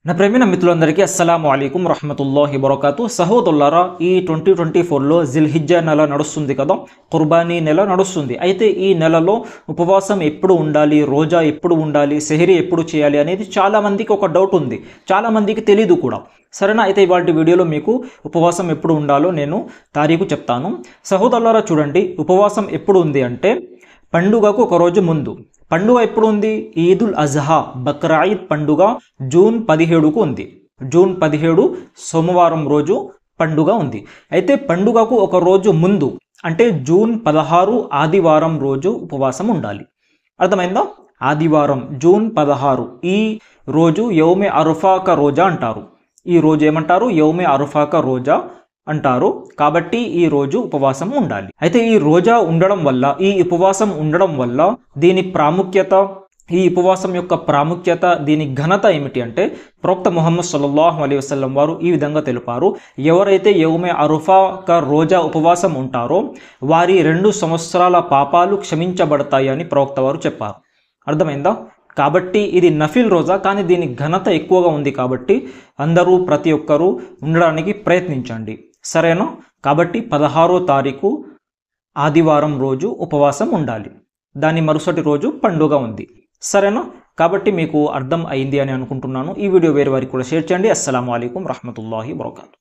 నా ప్రేమైన మిత్రులందరికీ అస్సలాము అలైకుం రహ్మతుల్లాహి వబరకాతు. సహోదరులారా, ఈ 2024లో జిల్హిజ్జా నెల నడుస్తుంది కదా, కుర్బానీ నెల నడుస్తుంది. అయితే ఈ నెలలో ఉపవాసం ఎప్పుడు ఉండాలి, రోజా ఎప్పుడు ఉండాలి, సెహరీ ఎప్పుడు చేయాలి అనేది చాలామందికి ఒక డౌట్ ఉంది, చాలామందికి తెలీదు కూడా. సరేనా? అయితే ఇవాళ వీడియోలో మీకు ఉపవాసం ఎప్పుడు ఉండాలో నేను తారీఖు చెప్తాను. సహోదరులారా చూడండి, ఉపవాసం ఎప్పుడు ఉంది అంటే పండుగకు ఒక రోజు ముందు. పండుగ ఎప్పుడు ఉంది? ఈదుల్ అజ్హా బక్రాయిద్ పండుగ జూన్ 17కు ఉంది. జూన్ 17 సోమవారం రోజు పండుగ ఉంది. అయితే పండుగకు ఒక రోజు ముందు అంటే జూన్ 16 ఆదివారం రోజు ఉపవాసం ఉండాలి. అర్థమైందా? ఆదివారం జూన్ 16 ఈ రోజు యౌమే అరఫా కా రోజా అంటారు. ఈ రోజు ఏమంటారు? యౌమే అరఫా కా రోజా అంటారు. కాబట్టి ఈ రోజు ఉపవాసం ఉండాలి. అయితే ఈ రోజా ఉండడం వల్ల, ఈ ఉపవాసం ఉండడం వల్ల దీని ప్రాముఖ్యత, ఈ ఉపవాసం యొక్క ప్రాముఖ్యత, దీని ఘనత ఏమిటి అంటే ప్రవక్త ముహమ్మద్ సల్లల్లాహు అలైహి వసల్లం వారు ఈ విధంగా తెలిపారు. ఎవరైతే యౌమే అరఫా కా రోజా ఉపవాసం ఉంటారో వారి 2 సంవత్సరాల పాపాలు క్షమించబడతాయి అని ప్రవక్త వారు చెప్పారు. అర్థమైందా? కాబట్టి ఇది నఫిల్ రోజా, కానీ దీని ఘనత ఎక్కువగా ఉంది. కాబట్టి అందరూ ప్రతి ఒక్కరూ ఉండడానికి ప్రయత్నించండి. సరేనా? కాబట్టి 16వ తారీఖు ఆదివారం రోజు ఉపవాసం ఉండాలి. దాని మరుసటి రోజు పండుగ ఉంది. సరేనా? కాబట్టి మీకు అర్థం అయింది అని అనుకుంటున్నాను. ఈ వీడియో వేరే వారికి కూడా షేర్ చేయండి. అస్సలాము అలైకుం రహ్మతుల్లాహి వబరకాతుహు.